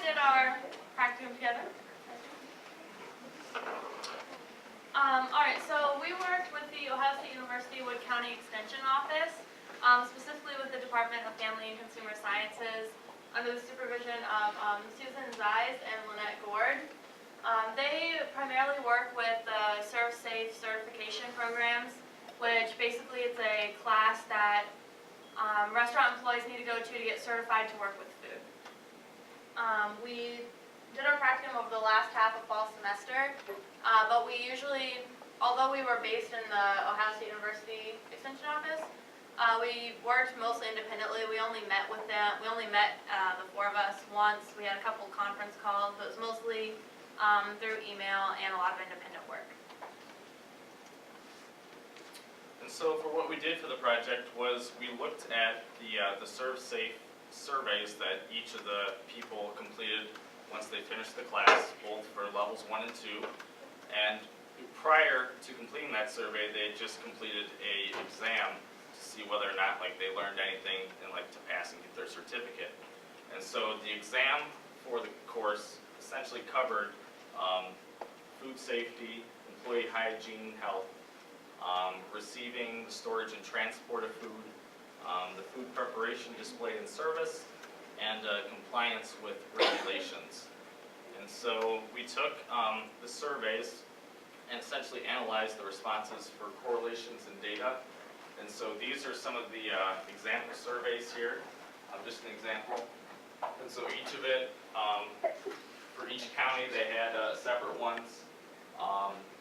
did our practicum together. Alright, so we worked with the Ohio State University Wood County Extension Office, specifically with the Department of Family and Consumer Sciences, under the supervision of Susan Zeiss and Lynette Gord. They primarily work with the Serve Safe certification programs, which basically it's a class that restaurant employees need to go to get certified to work with food. We did our practicum over the last half of fall semester, but we usually, although we were based in the Ohio State University Extension Office, we worked mostly independently. We only met with them. We only met the four of us once. We had a couple conference calls, but it was mostly through email and a lot of independent work. And so for what we did for the project was we looked at the Serve Safe surveys that each of the people completed once they finished the class, both for levels 1 and 2. And prior to completing that survey, they had just completed a exam to see whether or not they learned anything and to pass and get their certificate. And so the exam for the course essentially covered food safety, employee hygiene, health, receiving, storage, and transport of food, the food preparation, display, and service, and compliance with regulations. And so we took the surveys and essentially analyzed the responses for correlations and data. And so these are some of the example surveys here, just an example. And so each of it, for each county, they had separate ones.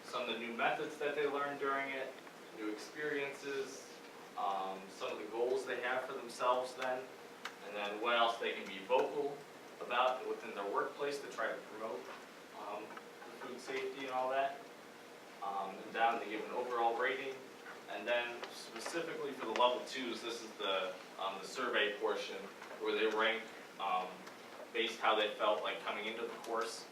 Some of the new methods that they learned during it, new experiences, some of the goals they have for themselves then, and then what else they can be vocal about within their workplace to try to promote food safety and all that. And down they give an overall rating, and then specifically for the level 2s, this is the survey portion where they rank based how they felt coming into the course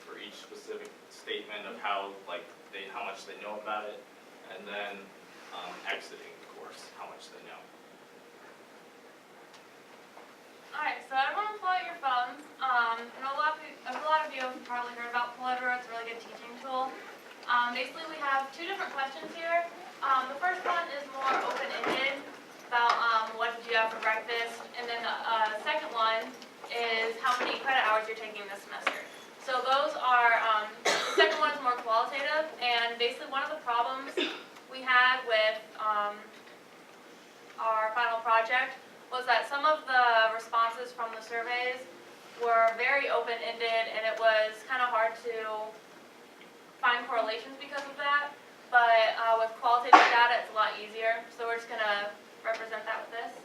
for each specific statement of how much they know about it, and then exiting the course, how much they know. Alright, so everyone pull out your phones. I know a lot of you have probably heard about Pull Everywhere. It's a really good teaching tool. Basically, we have two different questions here. The first one is more open-ended about what did you have for breakfast, and then the second one is how many credit hours you're taking this semester. So those are, the second one is more qualitative, and basically one of the problems we had with our final project was that some of the responses from the surveys were very open-ended, and it was kind of hard to find correlations because of that. But with qualitative data, it's a lot easier. So we're just going to represent that with this.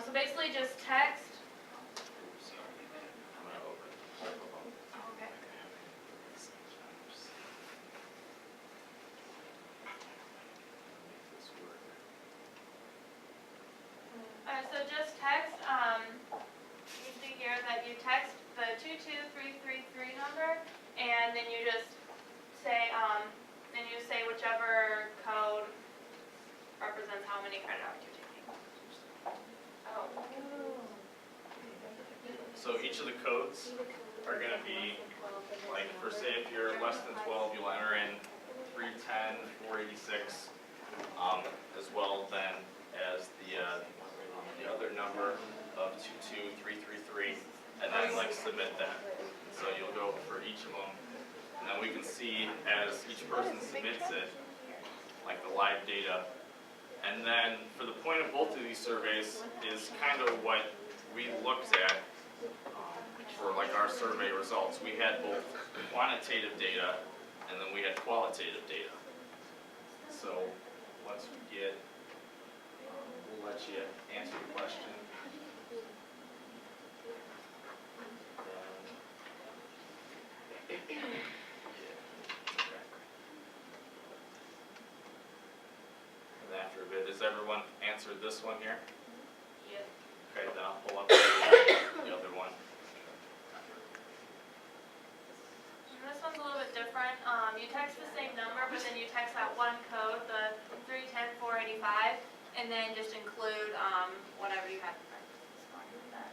So basically just text. So just text, you see here that you text the 22333 number, and then you just say, whichever code represents how many credit hours you're taking. Oh. So each of the codes are going to be, for say if you're less than 12, you'll enter in 310, 486, as well then as the other number of 22333, and then submit that. So you'll go for each of them, and then we can see as each person submits it, the live data. And then for the point of both of these surveys is kind of what we looked at for our survey results. We had both quantitative data and then we had qualitative data. So once we get, we'll let you answer the question. And after a bit, has everyone answered this one here? Yep. Okay, then I'll pull up the other one. And this one's a little bit different. You text the same number, but then you text that one code, the 310485, and then just include whatever you had for breakfast this morning with that.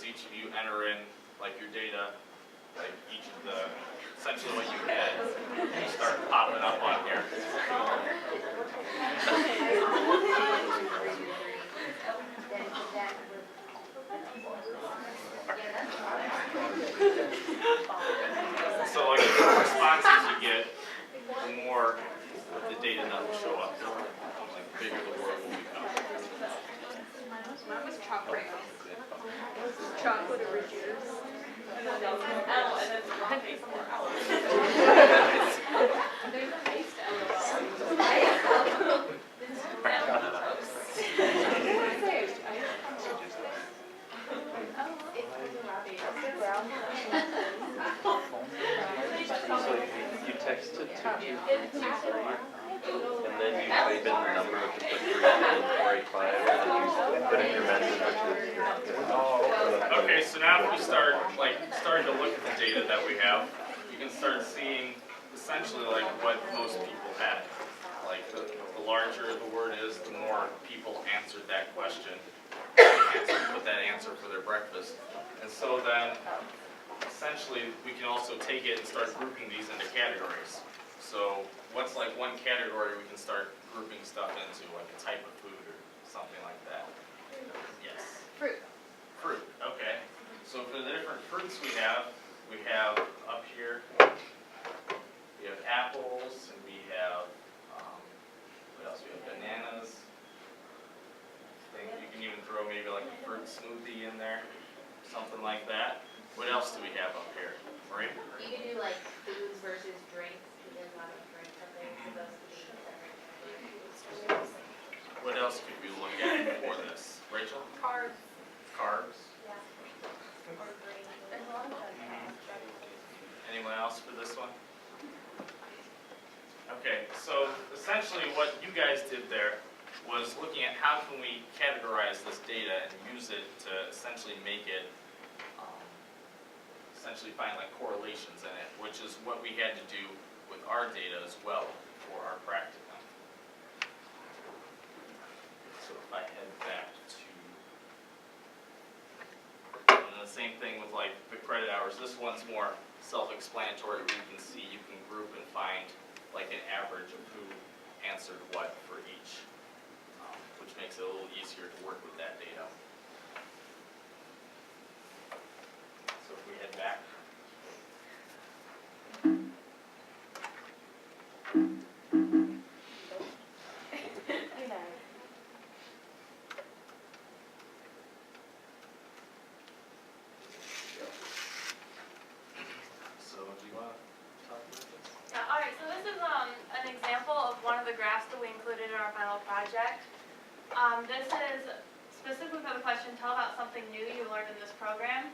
afterwards, each of you enter in like your data, like each of the, essentially what you had, you start popping up on here. So like the more responses you get, the more of the data that will show up. Like the bigger the word will become. Mine was chocolate. Chocolate over juice. And then L, and then coffee for L. There's a taste to LOL. You text it to 223, and then you type in the number of the 485, and then you put in your message, Okay, so now if we start starting to look at the data that we have, you can start seeing essentially like what most people had. Like the larger the word is, the more people answered that question, put that answer for their breakfast. And so then essentially we can also take it and start grouping these into categories. So what's like one category we can start grouping stuff into, like a type of food or something like that? Yes. Fruit. Fruit, okay. So for the different fruits we have up here, we have apples, and we have, what else? We have bananas. You can even throw maybe like a fruit smoothie in there, something like that. What else do we have up here? Marie? You can do like foods versus drinks, because there's a lot of drinks up there, so those could be separate. What else could we look at for this? Rachel? Carbs. Carbs. Yeah. Or grains. There's a lot of things. Anyone else for this one? Okay, so essentially what you guys did there was looking at how can we categorize this data and use it to essentially make it, essentially find like correlations in it, which is what we had to do with our data as well for our practicum. So if I head back to, and the same thing with like the credit hours, this one's more self-explanatory. You can see, you can group and find like an average of who answered what for each, which makes it a little easier to work with that data. So if we head back. So do you want to talk about this? Yeah, all right, so this is an example of one of the graphs that we included in our final project. This is specifically for the question, tell about something new you learned in this program.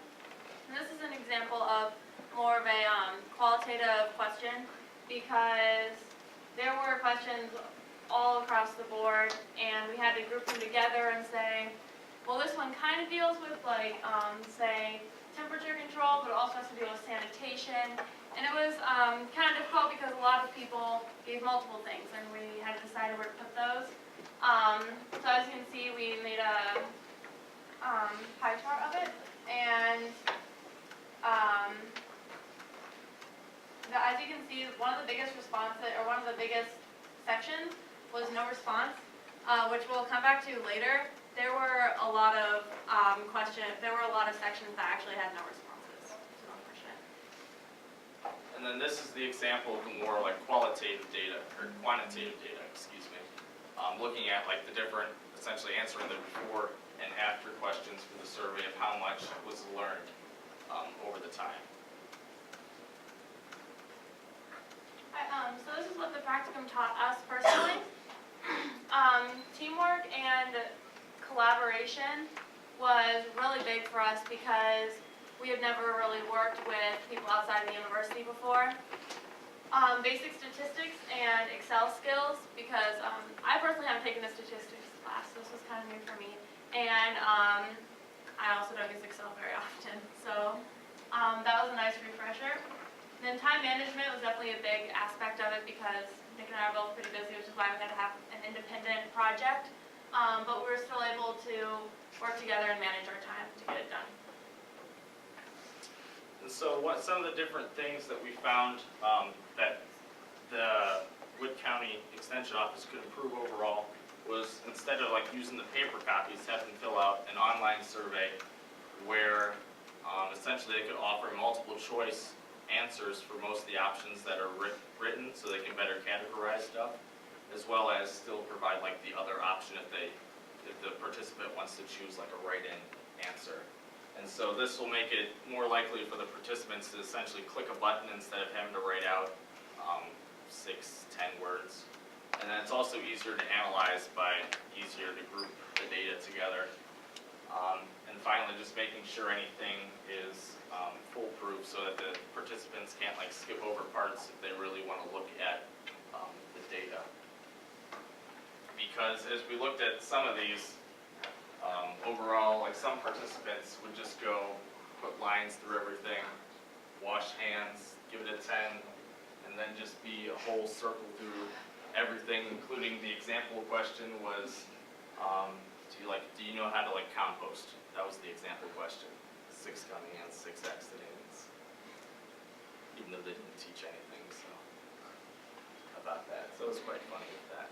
And this is an example of more of a qualitative question, because there were questions all across the board, and we had to group them together and say, well, this one kind of deals with like, say, temperature control, but it also has to deal with sanitation. And it was kind of difficult because a lot of people gave multiple things, and we had to decide where to put those. So as you can see, we made a pie chart of it, and as you can see, one of the biggest responses, or one of the biggest sections, was no response, which we'll come back to later. There were a lot of sections that actually had no responses. So unfortunate. And then this is the example of the more like qualitative data, or quantitative data, excuse me. Looking at like the different, essentially answering the before and after questions for the survey of how much was learned over the time. So this is what the practicum taught us personally. Teamwork and collaboration was really big for us because we had never really worked with people outside of the university before. Basic statistics and Excel skills, because I personally haven't taken a statistics class, so this was kind of new for me. And I also don't use Excel very often, so that was a nice refresher. And then time management was definitely a big aspect of it because Nick and I are both pretty busy, which is why we had to have an independent project. But we were still able to work together and manage our time to get it done. And so some of the different things that we found that the Wood County Extension Office could improve overall was, instead of like using the paper copies, have them fill out an online survey where essentially they could offer multiple choice answers for most of the options that are written, so they can better categorize stuff, as well as still provide like the other option if the participant wants to choose like a write-in answer. And so this will make it more likely for the participants to essentially click a button instead of having to write out 6-10 words. And then it's also easier to analyze by easier to group the data together. And finally, just making sure anything is foolproof so that the participants can't like skip over parts if they really want to look at the data. Because as we looked at some of these, overall, like some participants would just go put lines through everything, wash hands, give it a 10, and then just be a whole circle through everything, including the example question was, do you know how to like compost? That was the example question. 6 coming in, 6 exiting. Even though they didn't teach anything about that, so it was quite funny with that.